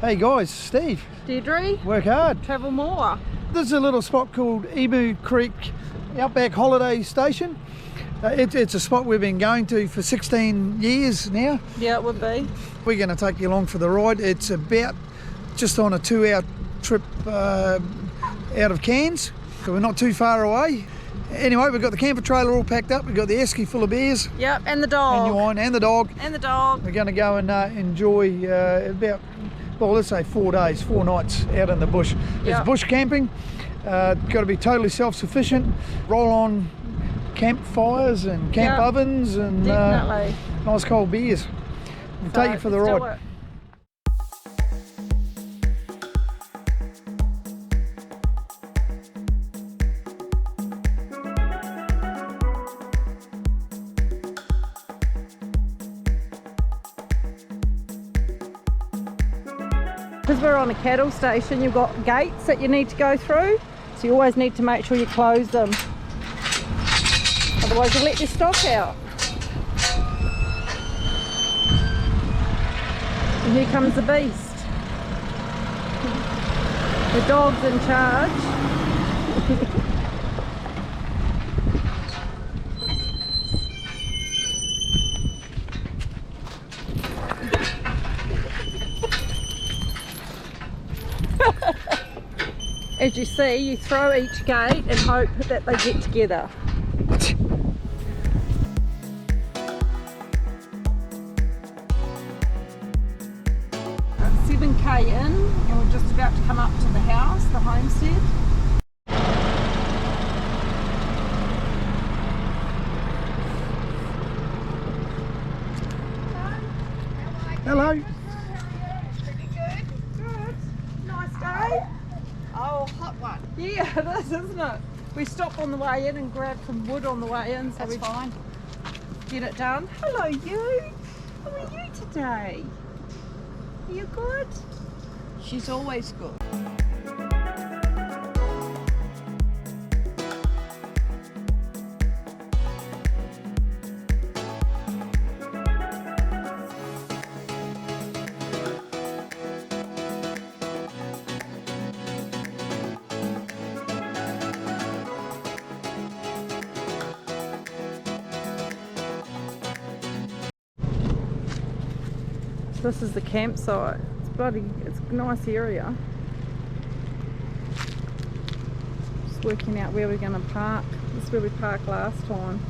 Hey guys, Steve. Deirdre. Work hard. Travel more. This is a little spot called Emu Creek Outback Holiday Station. It's a spot we've been going to for 16 years now. Yeah, it would be. We're going to take you along for the ride. It's about just on a 2-hour trip out of Cairns, so we're not too far away. Anyway, we've got the camper trailer all packed up. We've got the esky full of beers. Yep, and the dog. And your wine, and the dog. And the dog. We're going to go and enjoy about, well, let's say 4 days, 4 nights out in the bush. It's bush camping. Got to be totally self-sufficient. Roll on campfires and camp ovens and nice cold beers. We'll take you for the ride. Because we're on a cattle station, you've got gates that you need to go through, so you always need to make sure you close them. Otherwise you'll let your stock out. And here comes the beast. The dog's in charge. As you see, you throw each gate and hope that they get together. 7k in, and we're just about to come up to the house, the homestead. Hello. Pretty good. Good. Nice day. Oh, hot one. Yeah, it is, isn't it? We stop on the way in and grab some wood on the way in, so we fine. Get it done. Hello, you. How are you today? Are you good? She's always good. This is the campsite. It's a nice area. Just working out where we're going to park. This is where we parked last time.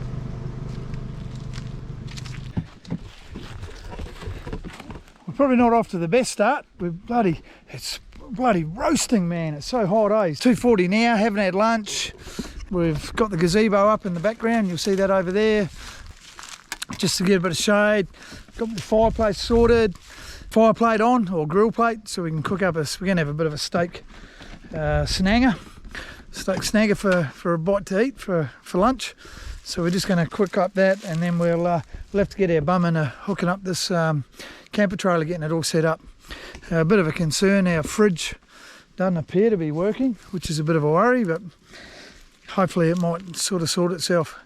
We're probably not off to the best start. It's bloody roasting, man. It's so hot, eh? It's 2:40 now, haven't had lunch. We've got the gazebo up in the background. You'll see that over there. Just to get a bit of shade. Got the fireplace sorted. Fire plate on, or grill plate, so we can cook up we're going to have a bit of a steak snagger for a bite to eat for lunch. So we're just going to cook up that, and then we'll have to get our bum in hooking up this camper trailer, getting it all set up. A bit of a concern, our fridge doesn't appear to be working, which is a bit of a worry, but hopefully it might sort of sort itself.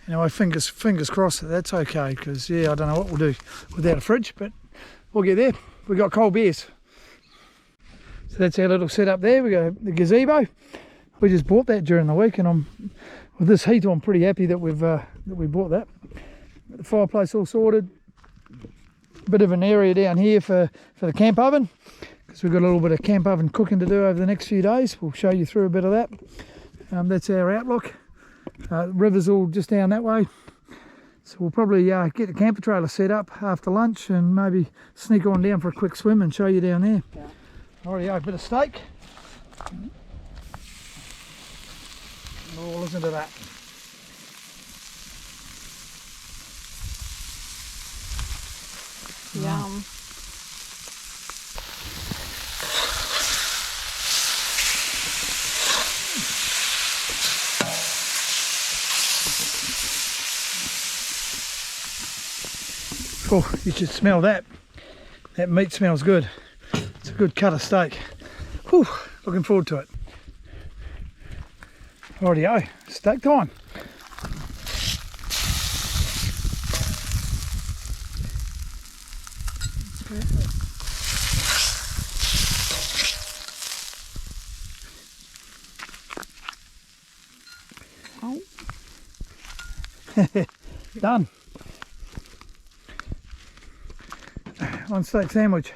Anyway, fingers crossed that that's okay, because I don't know what we'll do without a fridge, but we'll get there. We've got cold beers. So that's our little setup there. We got the gazebo. We just bought that during the week, and with this heat, I'm pretty happy that we bought that. The fireplace all sorted. Bit of an area down here for the camp oven, because we've got a little bit of camp oven cooking to do over the next few days. We'll show you through a bit of that. That's our outlook. The river's all just down that way. So we'll probably get the camper trailer set up after lunch and maybe sneak on down for a quick swim and show you down there. Yeah. Alrighty, a bit of steak. Oh, listen to that. Yum. Oh, you should smell that. That meat smells good. It's a good cut of steak. Whew, looking forward to it. Rightio, steak time. Done. One steak sandwich,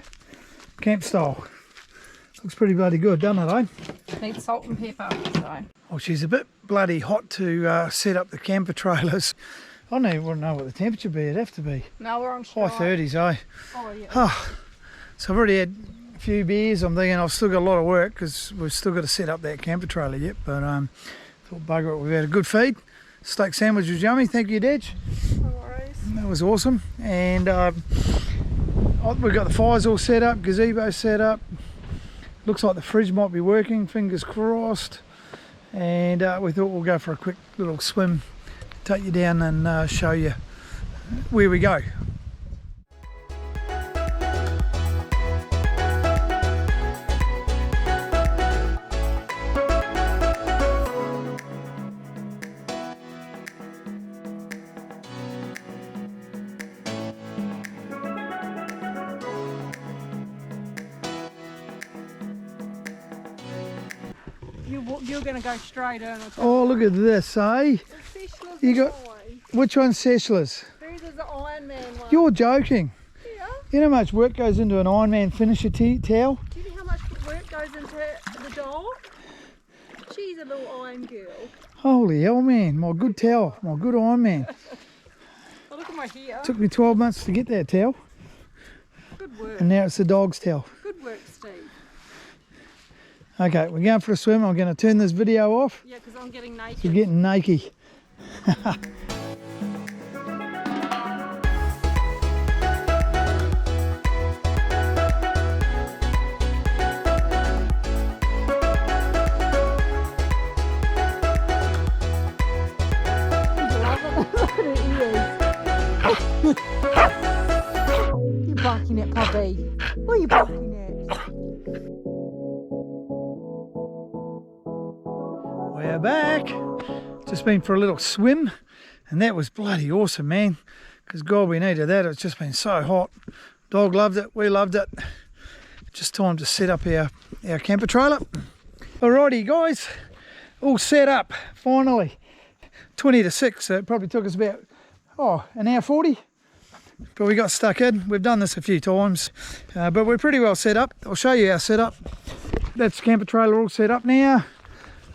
camp style. Looks pretty bloody good, doesn't it, eh? Needs salt and pepper, so. Well, she's a bit bloody hot to set up the camper trailers. I don't even know what the temperature would be. It'd have to be No, we're on high 30s, eh? Oh, yeah. Oh, so I've already had a few beers. I'm thinking I've still got a lot of work because we've still got to set up that camper trailer yet. But thought, bugger it, we've had a good feed. Steak sandwich was yummy. Thank you, Dej. No worries. That was awesome. And we've got the fires all set up, gazebo set up. Looks like the fridge might be working, fingers crossed. And we thought we'll go for a quick little swim, take you down and show you where we go. You're going to go straight in. Oh, look at this, eh? You got, which one's Seshler's? These are the Iron Man ones. You're joking. Yeah. You know how much work goes into an Iron Man finisher towel? Do you know how much work goes into the dog? She's a little iron girl. Holy hell, man. My good towel. My good Iron Man. Oh, look at my hair. Took me 12 months to get that towel. Good work. And now it's the dog's towel. Good work, Steve. Okay, we're going for a swim. I'm going to turn this video off. Yeah, because I'm getting naked. You're getting naked. You're barking at puppy. What are you barking at? We're back. Just been for a little swim and that was bloody awesome, man, because God, we needed that. It's just been so hot. Dog loved it, we loved it. Just time to set up our camper trailer. Alrighty guys, all set up finally. 20 to 6, so it probably took us about an hour 40, but we got stuck in. We've done this a few times, but we're pretty well set up. I'll show you our setup. That's the camper trailer all set up now.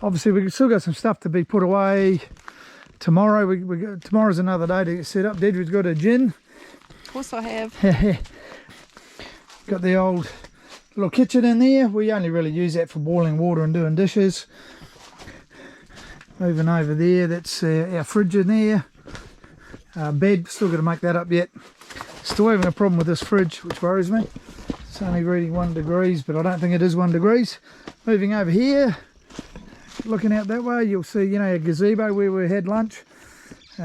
Obviously we've still got some stuff to be put away tomorrow. Tomorrow's another day to get set up. Dedrid's got a gin. Of course I have. Got the old little kitchen in there. We only really use that for boiling water and doing dishes. Moving over there, that's our fridge in there. Bed, still got to make that up yet. Still having a problem with this fridge, which worries me. It's only reading 1 degrees, but I don't think it is 1 degrees. Moving over here, looking out that way, you'll see, you know, a gazebo where we had lunch.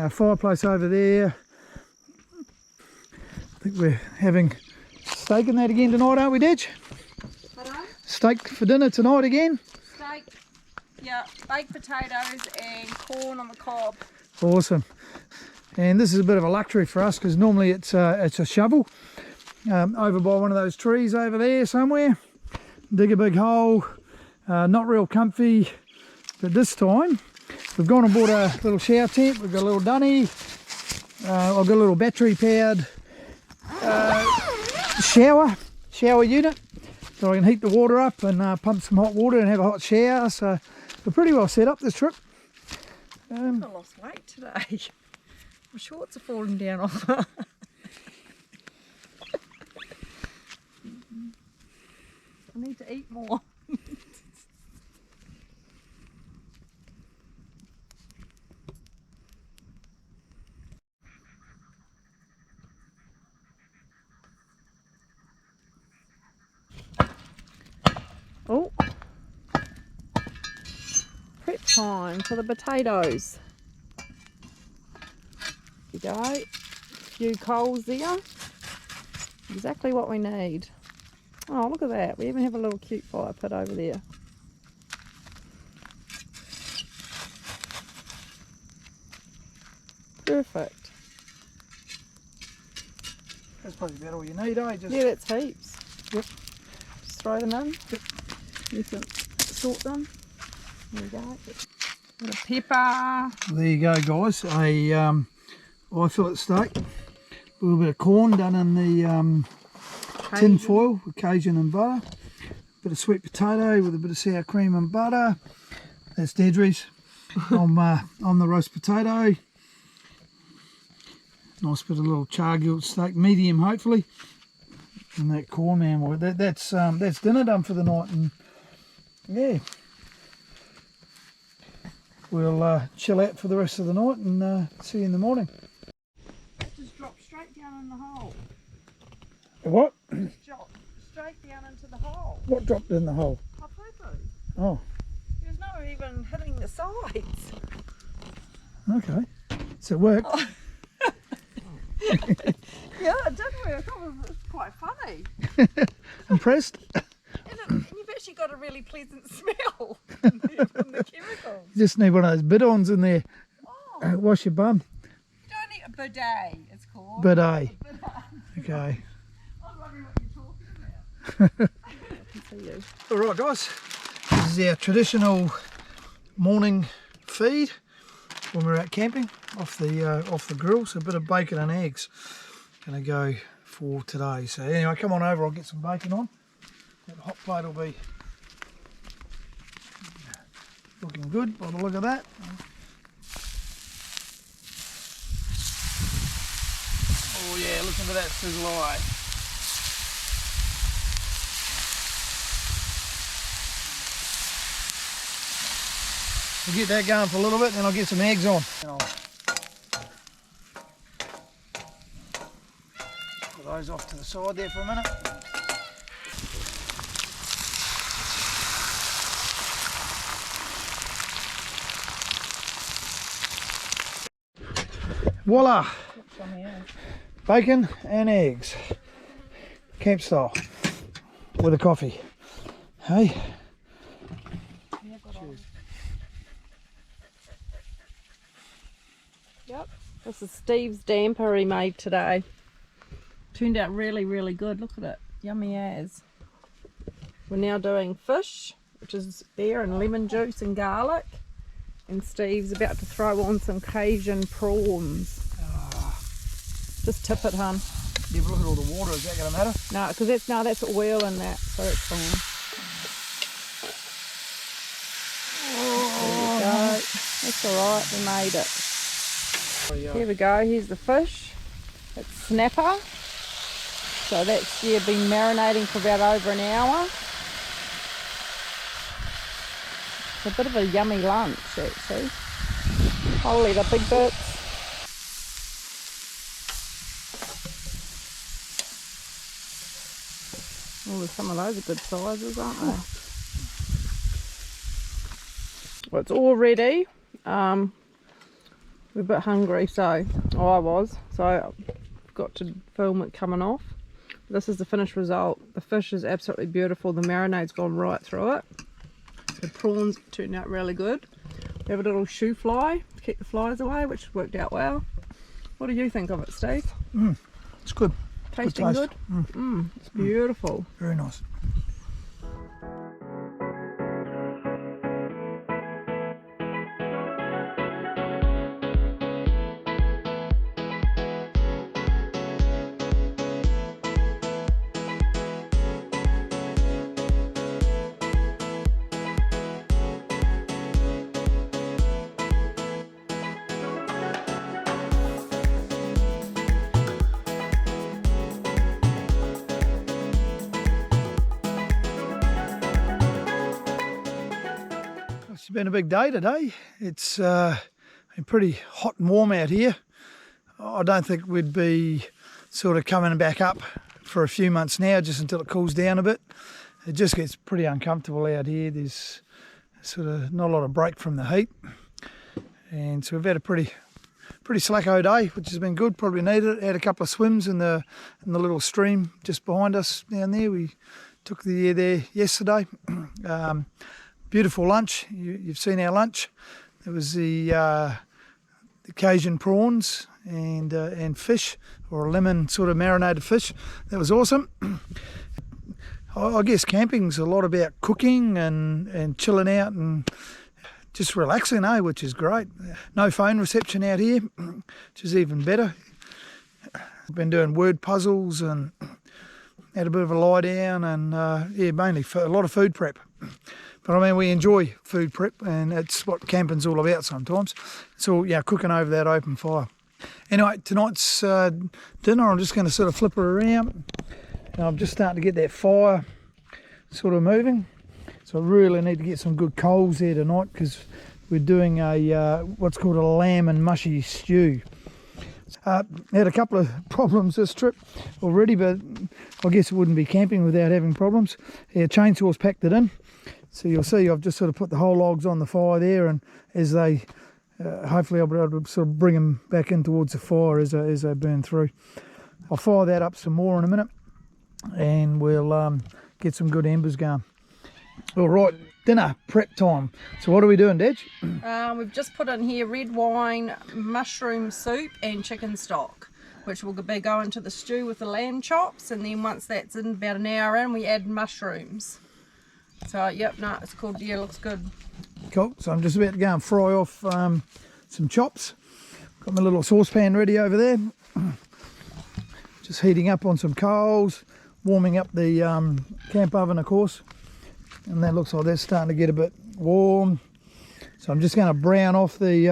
Fireplace over there. I think we're having steak in that again tonight, aren't we, Dej? Hello? Steak for dinner tonight again. Steak, yeah, baked potatoes and corn on the cob. Awesome. And this is a bit of a luxury for us because normally it's a shovel over by one of those trees over there somewhere. Dig a big hole. Not real comfy, but this time we've gone and bought a little shower tent. We've got a little dunny. I've got a little battery powered shower unit, so I can heat the water up and pump some hot water and have a hot shower. So we're pretty well set up this trip. I lost weight today. My shorts are falling down off. I need to eat more. Oh, prep time for the potatoes. There you go, a few coals there, exactly what we need. Oh, look at that, we even have a little cute fire pit over there. Perfect. That's probably about all you need, eh? Yeah, that's heaps. Yep. Just throw them in. Yep. You can sort them. There you go. Bit of pepper. There you go, guys. A eye fillet steak. A little bit of corn done in the tin foil with Cajun and butter. Bit of sweet potato with a bit of sour cream and butter. That's Deirdre's. On the roast potato. Nice bit of little char-grilled steak, medium hopefully. And that corn, man, well, that's dinner done for the night. And yeah, we'll chill out for the rest of the night and see you in the morning. Just drop straight down in the hole. What? Drop straight down into the hole. What dropped in the hole? My poo-poo. Oh, There's no even hitting the sides. okay. So it worked. Oh. Yeah, it did work. It was quite funny. Impressed? And you've actually got a really pleasant smell from the chemicals. You just need one of those bidons in there. Oh, Wash your bum. you don't need a bidet, it's called. Bidet. Bidet. Okay. I was wondering what you're talking about. I can see you. All right, guys. This is our traditional morning feed when we're out camping off the grill. So a bit of bacon and eggs gonna go for today. So anyway, come on over. I'll get some bacon on. That hot plate will be looking good by the look of that. Oh yeah, listen to that sizzle eye. We'll get that going for a little bit, then I'll get some eggs on. Put those off to the side there for a minute. Voila! Bacon and eggs. Camp style. With a coffee. Hey? Cheers. Yep, this is Steve's damper he made today. Turned out really, really good. Look at it, yummy as. We're now doing fish, which is beer and lemon juice and garlic. And Steve's about to throw on some Cajun prawns. Just tip it, hun. Yeah, but look at all the water. Is that going to matter? No, because that's oil in that, so it's fine. There we go. That's all right. We made it. Here we go. Here's the fish. It's snapper. So that's been marinating for about over an hour. It's a bit of a yummy lunch, actually. Holy, the big bits. Oh, some of those are good sizes, aren't they? Well, it's all ready. We're a bit hungry, so I was. So I've got to film it coming off. This is the finished result. The fish is absolutely beautiful. The marinade's gone right through it. The prawns turned out really good. We have a little shoe fly to keep the flies away, which worked out well. What do you think of it, Steve? It's good. Tasting good? It's beautiful. Very nice. It's been a big day today. It's been pretty hot and warm out here. I don't think we'd be sort of coming back up for a few months now, just until it cools down a bit. It just gets pretty uncomfortable out here. There's sort of not a lot of break from the heat. And so we've had a pretty slacko day, which has been good. Probably needed it. Had a couple of swims in the little stream just behind us down there. We took the air there yesterday. Beautiful lunch. You've seen our lunch. There was the Cajun prawns and fish, or a lemon sort of marinated fish. That was awesome. I guess camping's a lot about cooking and chilling out and just relaxing, which is great. No phone reception out here, which is even better. I've been doing word puzzles and had a bit of a lie down, and yeah, mainly a lot of food prep. But I mean, we enjoy food prep, and it's what camping's all about sometimes. It's all, yeah, cooking over that open fire. Anyway, tonight's dinner, I'm just going to sort of flip it around. And I'm just starting to get that fire sort of moving. So I really need to get some good coals there tonight, because we're doing a what's called a lamb and mushy stew. Had a couple of problems this trip already, but I guess it wouldn't be camping without having problems. Yeah, chainsaw's packed it in. So you'll see I've just sort of put the whole logs on the fire there, and as they, hopefully I'll be able to sort of bring them back in towards the fire as they burn through. I'll fire that up some more in a minute, and we'll get some good embers going. All right, dinner prep time. So what are we doing, Dad? We've just put in here red wine, mushroom soup and chicken stock, which will be going to the stew with the lamb chops, and then once that's in about an hour in, we add mushrooms. So yep, no, it's called, yeah, looks good. Cool, so I'm just about to go and fry off some chops. Got my little saucepan ready over there. Just heating up on some coals, warming up the camp oven, of course. And that looks like that's starting to get a bit warm. So I'm just going to brown off the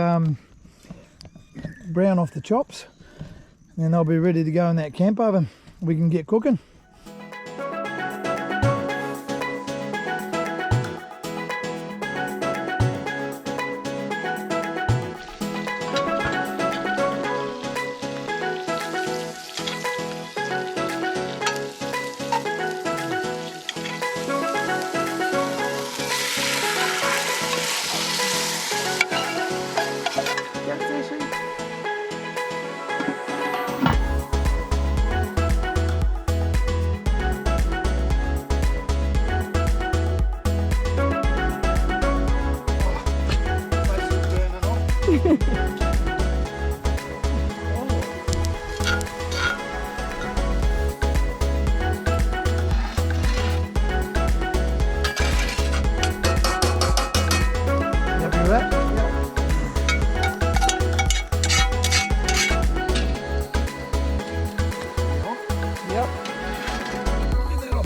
chops, and then they'll be ready to go in that camp oven. We can get cooking.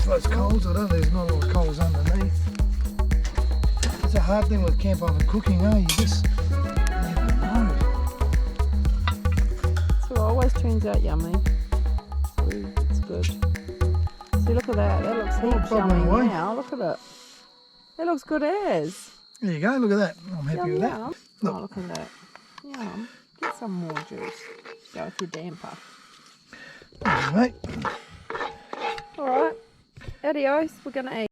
Those coals, I don't know, there's not a lot of coals underneath. It's a hard thing with camp oven cooking, you just never know. So it always turns out yummy. It's good. See, look at that. That looks heaps yummy now. Look at it. That looks good as. There you go, look at that. I'm happy with that. Yum. Look. Oh, look at that. Yum. Get some more juice. Go with your damper. Thank you, mate. Alright. Adios. We're going to eat.